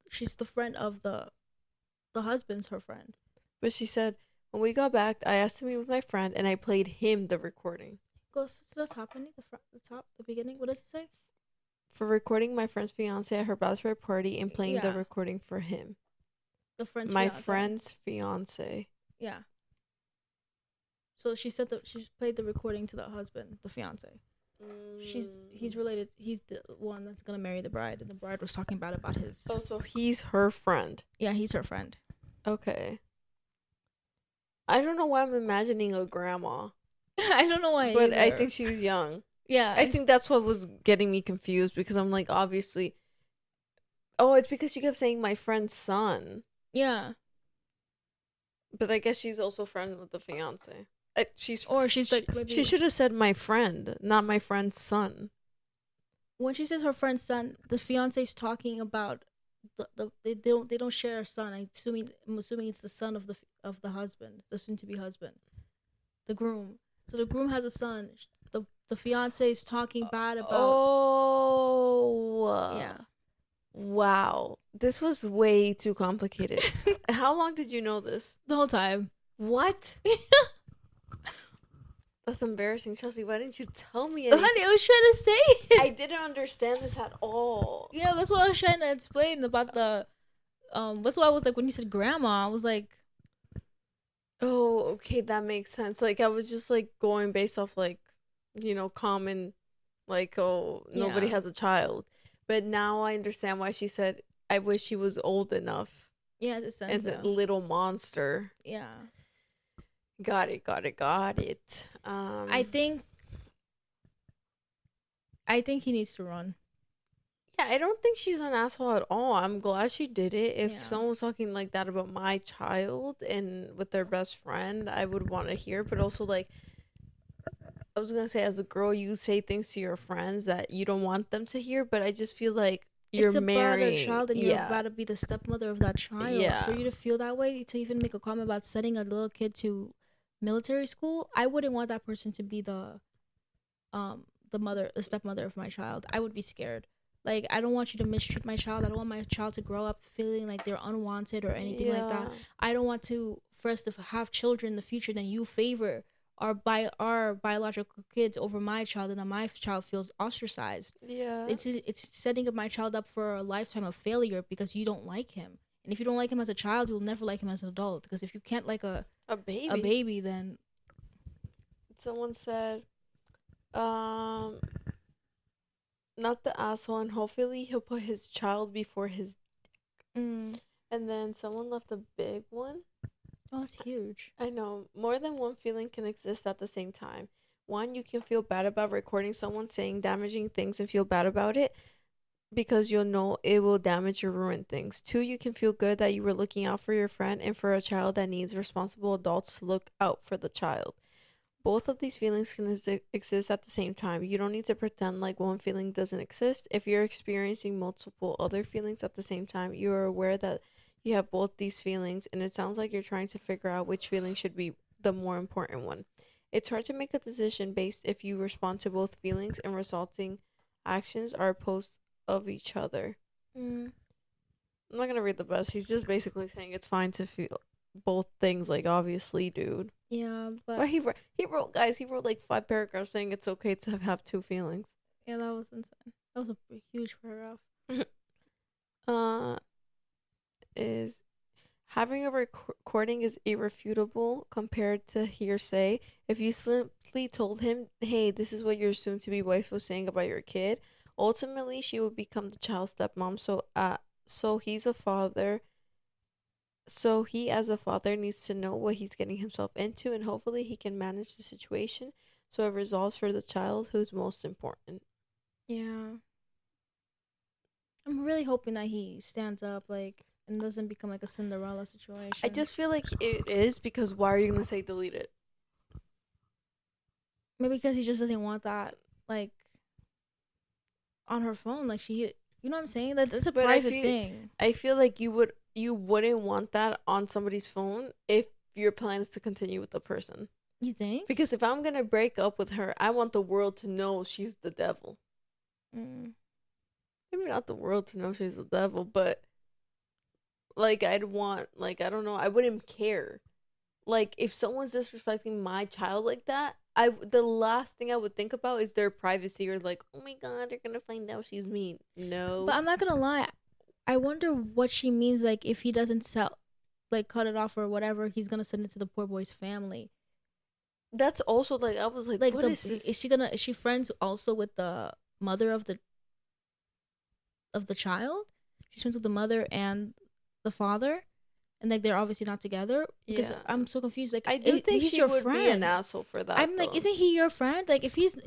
she's the friend of the husband's her friend. But she said, when we got back, I asked to meet with my friend, and I played him the recording. Go to the top, honey. The beginning. What does it say? For recording my friend's fiance at her bachelorette party and playing the recording for him. The friend's my fiance. friend's fiance. Yeah. So she played the recording to the husband, the fiance. He's related. He's the one that's gonna marry the bride, and the bride was talking about his. Oh, so he's her friend. Yeah, he's her friend. Okay. I don't know why I'm imagining a grandma. I don't know why. But either. I think she was young. Yeah. I think that's what was getting me confused because I'm like, obviously. Oh, it's because she kept saying my friend's son. Yeah. But I guess she's also friends with the fiance. She's like maybe she should have said my friend, not my friend's son. When she says her friend's son, the fiance's talking about they don't share a son. I'm assuming it's the son of the husband, the soon to be husband, the groom. So the groom has a son. The fiance is talking bad about. Oh. Yeah. Wow. This was way too complicated. How long did you know this? The whole time. What? That's embarrassing, Chelsea. Why didn't you tell me anything? Honey, I was trying to say it. I didn't understand this at all. Yeah, that's what I was trying to explain about the. That's why I was like, when you said grandma, I was like. Oh, okay, that makes sense. Like, I was just like going based off like, common, like, oh, nobody has a child. But now I understand why she said, I wish he was old enough. Yeah, it and the little monster. Yeah. Got it. I think he needs to run. Yeah, I don't think she's an asshole at all. I'm glad she did it. If someone was talking like that about my child and with their best friend, I would want to hear. But also, like, I was going to say, as a girl, you say things to your friends that you don't want them to hear. But I just feel like you're marrying. It's about a child and you're about to be the stepmother of that child. Yeah. For you to feel that way, to even make a comment about sending a little kid to military school, I wouldn't want that person to be the stepmother of my child. I would be scared. Like, I don't want you to mistreat my child. I don't want my child to grow up feeling like they're unwanted or anything like that. I don't want for us to have children in the future, then you favor our biological kids over my child, and then my child feels ostracized. Yeah. It's setting up my child up for a lifetime of failure because you don't like him. And if you don't like him as a child, you'll never like him as an adult. Because if you can't like a baby, then someone said, not the asshole, and hopefully he'll put his child before his dick. And then someone left a big one. Oh, that's huge. I know. More than one feeling can exist at the same time. One, you can feel bad about recording someone saying damaging things and feel bad about it because you'll know it will damage or ruin things. Two, you can feel good that you were looking out for your friend and for a child that needs responsible adults to look out for the child. Both of these feelings can exist at the same time. You don't need to pretend like one feeling doesn't exist. If you're experiencing multiple other feelings at the same time, you are aware that you have both these feelings, and it sounds like you're trying to figure out which feeling should be the more important one. It's hard to make a decision based if you respond to both feelings and resulting actions are opposed of each other. Mm, I'm not gonna read the best. He's just basically saying it's fine to feel both things. Like, obviously, dude. yeah, But but he wrote, guys. He wrote like 5 paragraphs saying it's okay to have two feelings. yeah, that was insane. That was a huge paragraph. uh, is having a recording is irrefutable compared to hearsay. If you simply told him, "Hey, this is what your soon-to-be wife was saying about your kid," ultimately she would become the child's stepmom. So he's a father. So he, as a father, needs to know what he's getting himself into, and hopefully he can manage the situation so it resolves for the child, who's most important. Yeah, I'm really hoping that he stands up, like, and doesn't become like a Cinderella I situation. just feel like it is, because why are you gonna say delete it? Maybe because he just doesn't want that, like, on her phone. Like you know what I'm saying? That's a But I private feel thing. I feel like you wouldn't want that on somebody's phone if your plan is to continue with the person. You think? Because if I'm gonna break up with her, I want the world to know she's the devil. Mm. Maybe not the world to know she's the devil, but like I'd want, like, I don't know, I wouldn't care. Like, if someone's disrespecting my child like that, the last thing I would think about is their privacy, or like, oh my god, they're gonna find out she's mean. But No. I'm not gonna lie. I wonder what she means. Like, if he doesn't sell, like, cut it off or whatever, he's gonna send it to the poor boy's family. That's also like, I was like, Like, what is this? is she friends also with the mother of the child? She's friends with the mother and the father, and like they're obviously not together. Because Yeah. I'm so confused. Like, I do think he's she your would be an friend. asshole for that, I'm like, though. isn't he your friend? Like, if he's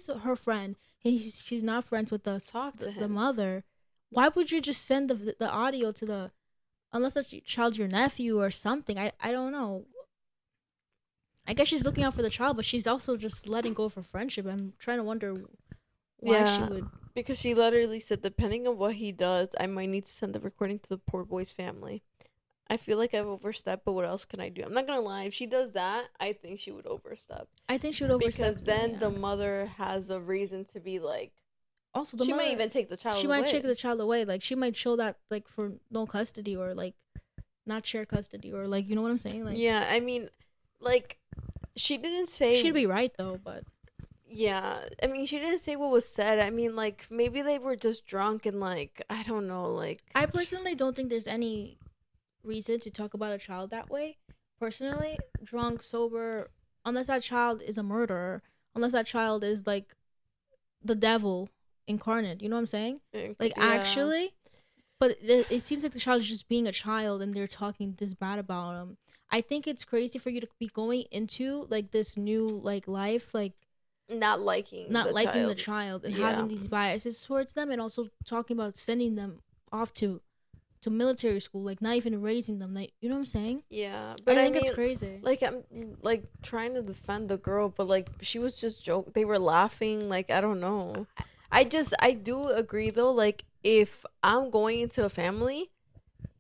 her friend and she's not friends with Talk to the him. mother, why would you just send the audio to the, unless that's your child's your nephew or something? I don't know. I guess she's looking out for the child, but she's also just letting go of her friendship. I'm trying to wonder why she Yeah. would. Because she literally said, depending on what he does, I might need to send the recording to the poor boy's family. I feel like I've overstepped, but what else can I do? I'm not gonna lie. If she does that, I think she would overstep. I think she would overstep. Because then Yeah. the mother has a reason to be like, Also, the she might mother, even take the she child might away. take the child away. Like, she might show that, like, for no custody, or like not shared custody, or like, you know what I'm saying? Like, Yeah, I mean, like, she didn't say. she'd be right though, but Yeah, I mean, she didn't say what was said. I mean, like, maybe they were just drunk and, like, I don't know, like. I personally don't think there's any reason to talk about a child that way. Personally, drunk, sober, unless that child is a murderer, unless that child is like the devil incarnate. You know what I'm saying? Like, Yeah. actually, but it seems like the child is just being a child and they're talking this bad about him. I think it's crazy for you to be going into like this new like life, like Not liking not the liking the child. child and Yeah. having these biases towards them, and also talking about sending them off to military school, like not even raising them. Like, you know what I'm saying? Yeah. I But I think it's mean, crazy. like, I'm, like, trying to defend the girl, but, like, she was just joke. They were laughing. Like, I don't know. I do agree, though. Like, if I'm going into a family,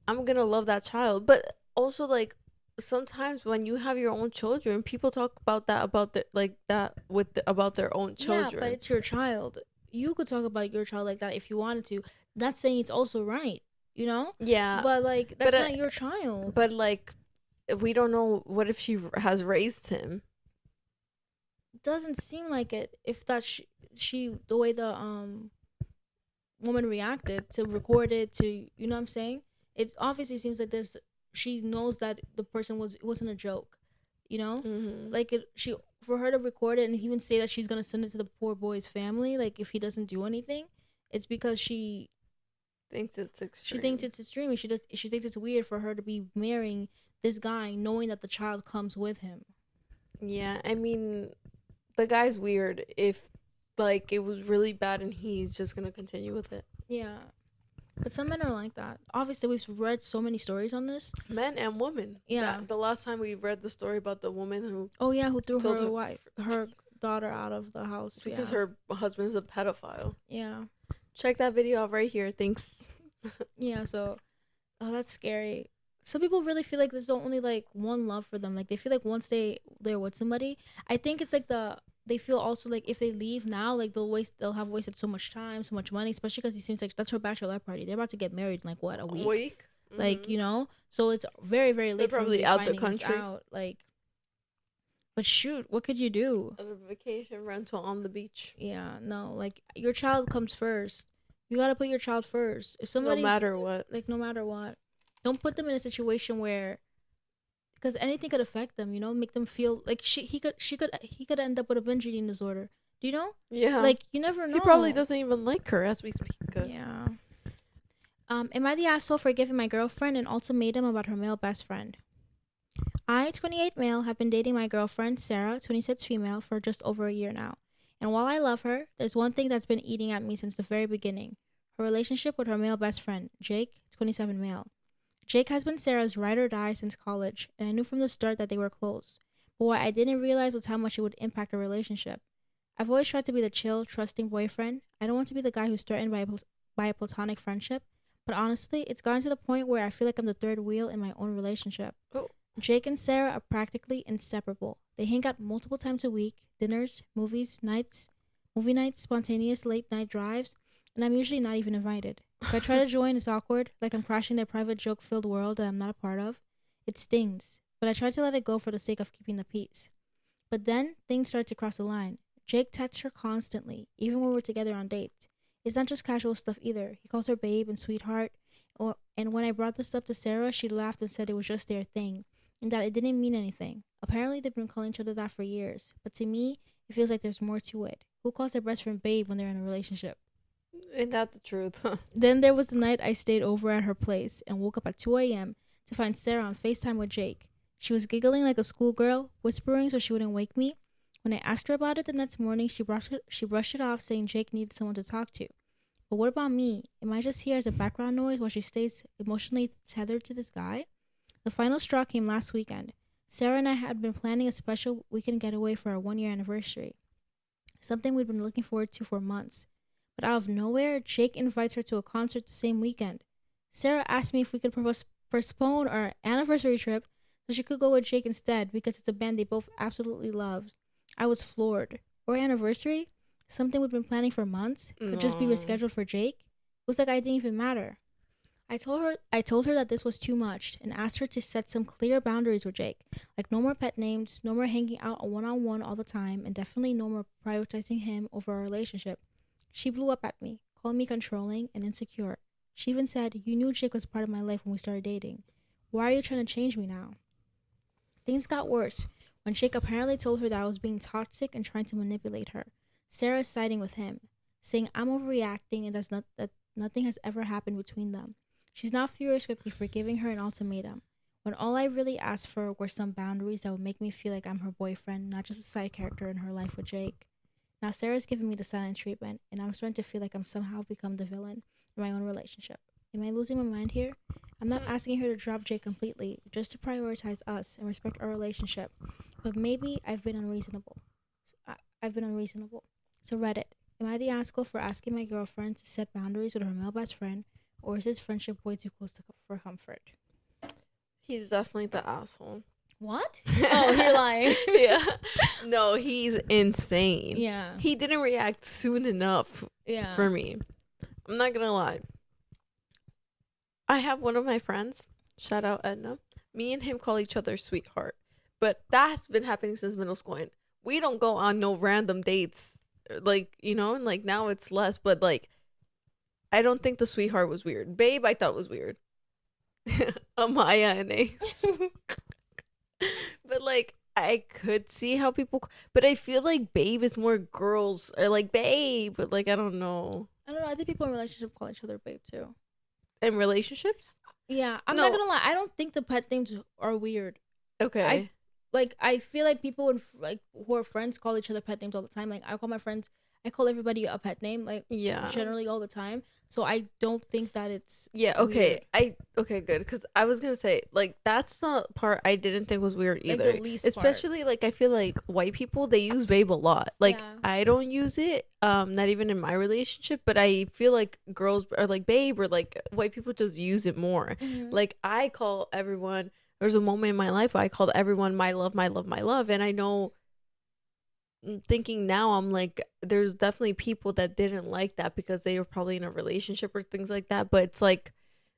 I'm gonna love that child. But also, like, sometimes when you have your own children, people talk about that, about the, like, that with about their own Yeah, but children. it's your child. You could talk about your child like that if you wanted to. Not saying it's also right, you know? Yeah, But like, but that's not your child. like, we don't know what if she has raised him. Doesn't seem like it. If that she the way the woman reacted to record it, to, you know what I'm saying? It obviously seems like there's, she knows that the person wasn't a joke, you know? Mm-hmm. Like, she, for her to record it and even say that she's gonna send it to the poor boy's family, like if he doesn't do anything, it's because Thinks it's she extreme. thinks it's extreme. She thinks it's weird for her to be marrying this guy knowing that the child comes with him. Yeah, I mean, the guy's weird if like it was really bad and he's just gonna continue with it. Yeah. But some men are like that. Obviously, we've read so many stories on this. Men and women. Yeah. The last time we read the story about the woman who Oh yeah, who threw told her daughter out of the house because yeah. her husband's a pedophile. Yeah. Check that video out right here. Thanks. Yeah. So, oh, that's scary. Some people really feel like there's only like one love for them. Like they feel like once they're with somebody, I think it's like they feel also like if they leave now, like they'll have wasted so much time, so much money, especially because he seems like that's her bachelorette party. They're about to get married in like what, a week? Like, you know, so it's very, very late. They're probably out the country. Like, but shoot, what could you do? A vacation rental on the beach. Yeah, no, like your child comes first. You gotta put your child first. If somebody, no matter what, no matter what, don't put them in a situation where, because anything could affect them. You know, make them feel like he could end up with a binge eating disorder. Do you know? Yeah. Like you never know. He probably doesn't even like her as we speak. Yeah. Am I the asshole for giving my girlfriend an ultimatum about her male best friend? I, 28 male, have been dating my girlfriend, Sarah, 26 female, for just over a year now. And while I love her, there's one thing that's been eating at me since the very beginning. Her relationship with her male best friend, Jake, 27 male. Jake has been Sarah's ride or die since college, and I knew from the start that they were close. But what I didn't realize was how much it would impact a relationship. I've always tried to be the chill, trusting boyfriend. I don't want to be the guy who's threatened by a platonic friendship. But honestly, it's gotten to the point where I feel like I'm the third wheel in my own relationship. Oh. Jake and Sarah are practically inseparable. They hang out multiple times a week, dinners, movie nights, spontaneous late night drives, and I'm usually not even invited. If I try to join, it's awkward, like I'm crashing their private joke-filled world that I'm not a part of. It stings, but I try to let it go for the sake of keeping the peace. But then, things start to cross the line. Jake texts her constantly, even when we're together on dates. It's not just casual stuff either. He calls her babe and sweetheart. And when I brought this up to Sarah, she laughed and said it was just their thing, and that it didn't mean anything. Apparently, they've been calling each other that for years. But to me, it feels like there's more to it. Who calls their best friend babe when they're in a relationship? Ain't that the truth? Then there was the night I stayed over at her place and woke up at 2 a.m. to find Sarah on FaceTime with Jake. She was giggling like a schoolgirl, whispering so she wouldn't wake me. When I asked her about it the next morning, she brushed it off, saying Jake needed someone to talk to. But what about me? Am I just here as a background noise while she stays emotionally tethered to this guy? The final straw came last weekend. Sarah and I had been planning a special weekend getaway for our 1-year anniversary, something we'd been looking forward to for months. But out of nowhere, Jake invites her to a concert the same weekend. Sarah asked me if we could postpone our anniversary trip so she could go with Jake instead because it's a band they both absolutely loved. I was floored. Our anniversary, something we'd been planning for months, could just be rescheduled for Jake. It was like I didn't even matter. I told her that this was too much and asked her to set some clear boundaries with Jake, like no more pet names, no more hanging out one-on-one all the time, and definitely no more prioritizing him over our relationship. She blew up at me, called me controlling and insecure. She even said, "You knew Jake was part of my life when we started dating. Why are you trying to change me now?" Things got worse when Jake apparently told her that I was being toxic and trying to manipulate her. Sarah is siding with him, saying I'm overreacting and that nothing has ever happened between them. She's not furious with me for giving her an ultimatum, when all I really asked for were some boundaries that would make me feel like I'm her boyfriend, not just a side character in her life with Jake. Now Sarah's giving me the silent treatment, and I'm starting to feel like I'm somehow become the villain in my own relationship. Am I losing my mind here? I'm not asking her to drop Jake completely, just to prioritize us and respect our relationship. But maybe I've been unreasonable. So Reddit, am I the asshole for asking my girlfriend to set boundaries with her male best friend, or is this friendship way too close for comfort? He's definitely the asshole. What? Oh, you're lying. Yeah. No, he's insane. Yeah. He didn't react soon enough for me. I'm not gonna lie. I have one of my friends, shout out Edna. Me and him call each other sweetheart. But that's been happening since middle school. And we don't go on no random dates. Like, you know, and like now it's less. But like, I don't think the sweetheart was weird. Babe, I thought was weird. Amaya and Ace. But like, I could see how people, but I feel like babe is more girls or like babe, but like I don't know. I think people in relationships call each other babe too. In relationships? Yeah, I'm not No. gonna lie. I don't think the pet names are weird. Okay. I feel like people who are friends call each other pet names all the time. Like I call everybody a pet name like Yeah. generally all the time. So I don't think that it's Yeah, okay. weird. Okay, good, cuz I was going to say like that's the part I didn't think was weird Like the either. least part. Especially like I feel like white people they use babe a lot. Like Yeah. I don't use it not even in my relationship, but I feel like girls are like babe or like white people just use it more. Mm-hmm. Like I call everyone there's a moment in my life where I called everyone my love, my love, my love, and I know thinking now I'm like there's definitely people that didn't like that because they were probably in a relationship or things like that, but it's like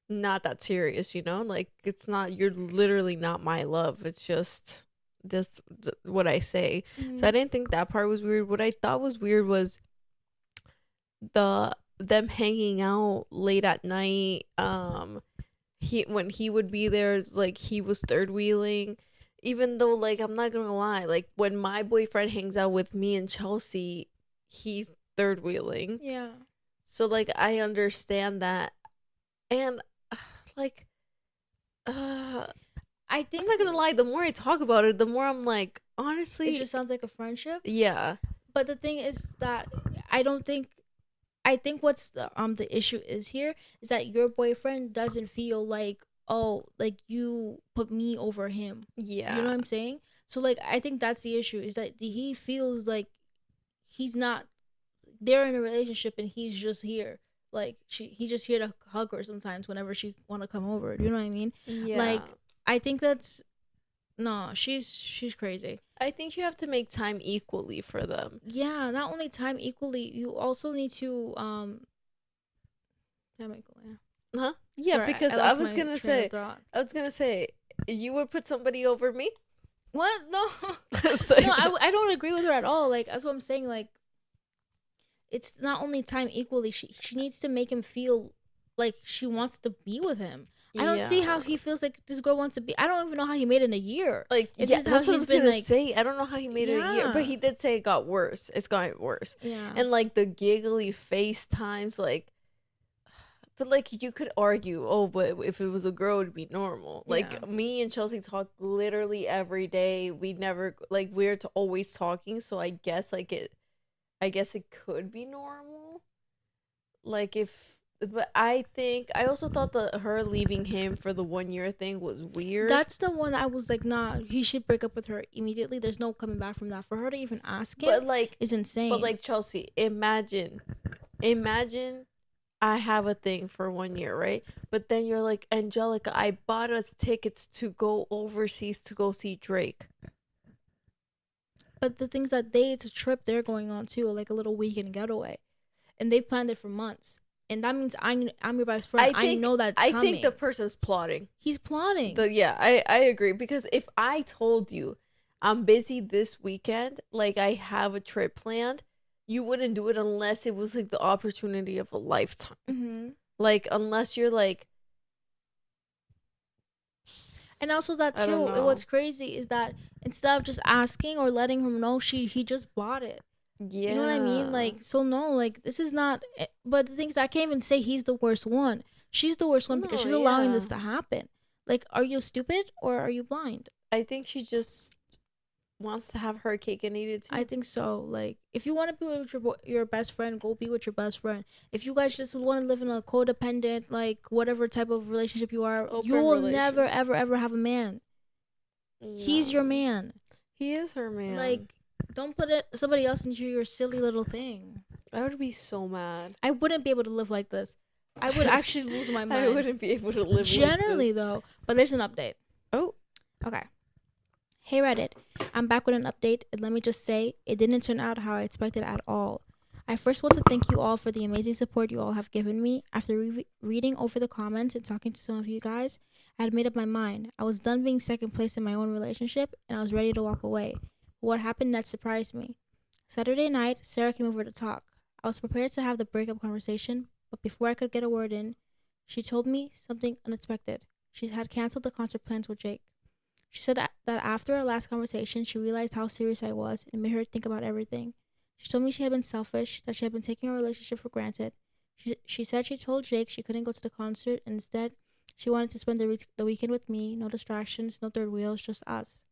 not that serious, you know? Like it's not you're literally not my love. It's just this what I say. So Mm-hmm. I didn't think that part was weird. What I thought was weird was them hanging out late at night. He when he would be there like he was third wheeling, even though like I'm not gonna lie, like when my boyfriend hangs out with me and Chelsea, he's third wheeling. Yeah. So like I understand that. And like I I'm think not gonna lie, the more I talk about it the more I'm like it honestly just sounds like a friendship. yeah. But the thing is that I don't think I think what's the issue is here is that your boyfriend doesn't feel like, oh, like you put me over him. You know Yeah. what I'm saying? So like I think that's the issue is that he feels like he's not they're in a relationship and he's just here. Like he's just here to hug her sometimes whenever she want to come over. You know what I mean? Yeah. Like I think that's no, she's crazy. I think you have to make time equally for them. Yeah, not only time equally, you also need to yeah, Michael, yeah. Huh? Yeah, Sorry, because I I lost was my gonna train of say thought. you would put somebody over me. What? No, So, no, I don't agree with her at all. Like that's what I'm saying. Like it's not only time equally. She needs to make him feel like she wants to be with him. I don't see how yeah. he feels like this girl wants to be. I don't even know how he made it in a year. Like If yeah, this is how that's what I he's was been gonna like, say. I don't know how he made it a year, but yeah, he did say it got worse. It's gotten worse. yeah, And like the giggly face times, like but like you could argue, oh, but if it was a girl, it'd be normal. yeah. Like me and Chelsea talk literally every day. We never like we're always talking, so I guess it could be normal. Like if but I think I also thought that her leaving him for the 1 year thing was weird. That's the one I was like, nah, he should break up with her immediately. There's no coming back from that. For her to even ask him But like is insane. but like Chelsea, imagine I have a thing for 1 year, right? But then you're like, Angelica, I bought us tickets to go overseas to go see Drake. But the things that it's a trip they're going on too, like a little weekend getaway, and they planned it for months. And that means I'm your best friend. I know that's I coming. think the person's plotting. He's plotting. Yeah, I agree because if I told you I'm busy this weekend, like I have a trip planned, you wouldn't do it unless it was like the opportunity of a lifetime. Mm-hmm. Like unless you're like And also that I don't too. know. What's crazy is that instead of just asking or letting him know, he just bought it. Yeah. You know what I mean? Like so no, like this is not. But the things I can't even say he's the worst one. She's the worst one because No, she's allowing yeah. this to happen. Like, are you stupid or are you blind? I think she just wants to have her cake and eat it too. I think so. Like, if you want to be with your best friend, go be with your best friend. If you guys just want to live in a codependent, like whatever type of relationship you are, Open you will never relationship. ever ever have a man. He's your No. man. He is her man. Like, don't put somebody else into your silly little thing. I would be so mad. I wouldn't be able to live like this. I would actually lose my mind. I wouldn't be able to live Generally, like this. though. But there's an update. Oh. Okay. Hey Reddit, I'm back with an update, and let me just say, it didn't turn out how I expected at all. I first want to thank you all for the amazing support you all have given me. After reading over the comments and talking to some of you guys, I had made up my mind. I was done being second place in my own relationship, and I was ready to walk away. But what happened next surprised me. Saturday night, Sarah came over to talk. I was prepared to have the breakup conversation, but before I could get a word in, she told me something unexpected. She had canceled the concert plans with Jake. She said that after our last conversation, she realized how serious I was and made her think about everything. She told me she had been selfish, that she had been taking our relationship for granted. She said she told Jake she couldn't go to the concert and instead She wanted to spend the weekend with me, no distractions, no third wheels, just us.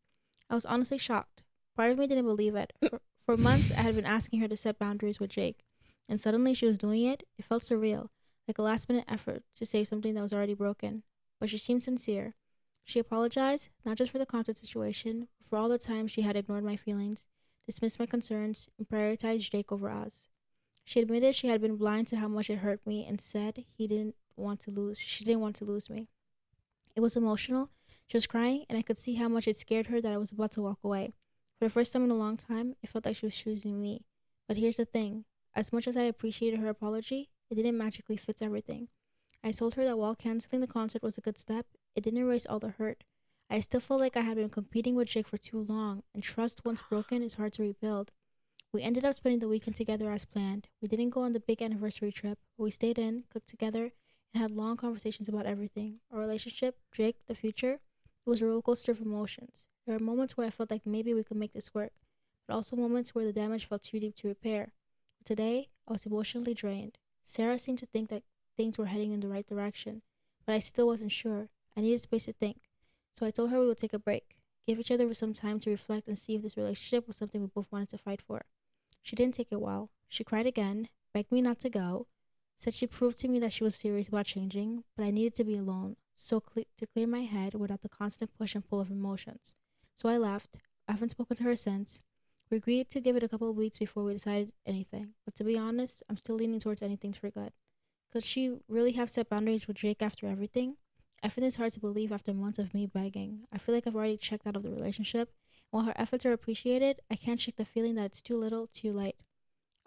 I was honestly shocked. Part of me didn't believe it. For months, I had been asking her to set boundaries with Jake, and suddenly she was doing it. It felt surreal, like a last minute effort to save something that was already broken. But she seemed sincere. She apologized, not just for the concert situation, but for all the times she had ignored my feelings, dismissed my concerns, and prioritized Jake over us. She admitted she had been blind to how much it hurt me and said she didn't want to lose me. It was emotional. She was crying, and I could see how much it scared her that I was about to walk away. For the first time in a long time, it felt like she was choosing me. But here's the thing, as much as I appreciated her apology, it didn't magically fix everything. I told her that while canceling the concert was a good step, it didn't erase all the hurt. I still felt like I had been competing with Jake for too long, and trust once broken is hard to rebuild. We ended up spending the weekend together as planned. We didn't go on the big anniversary trip, but we stayed in, cooked together, and had long conversations about everything: our relationship, Jake, the future. It was a roller coaster of emotions. There were moments where I felt like maybe we could make this work, but also moments where the damage felt too deep to repair. But today, I was emotionally drained. Sarah seemed to think that things were heading in the right direction, but I still wasn't sure. I needed space to think. So I told her we would take a break, give each other some time to reflect and see if this relationship was something we both wanted to fight for. She didn't take it well. She cried again, begged me not to go, said she proved to me that she was serious about changing, but I needed to be alone, to clear my head without the constant push and pull of emotions. So I left. I haven't spoken to her since. We agreed to give it a couple of weeks before we decided anything, but to be honest, I'm still leaning towards anything for good. Could she really have set boundaries with Jake after everything? I find this hard to believe after months of me begging. I feel like I've already checked out of the relationship. While her efforts are appreciated, I can't shake the feeling that it's too little, too late.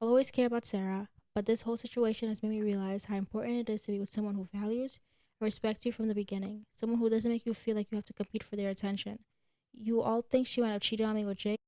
I'll always care about Sarah, but this whole situation has made me realize how important it is to be with someone who values and respects you from the beginning, someone who doesn't make you feel like you have to compete for their attention. You all think she might have cheated on me with Jake?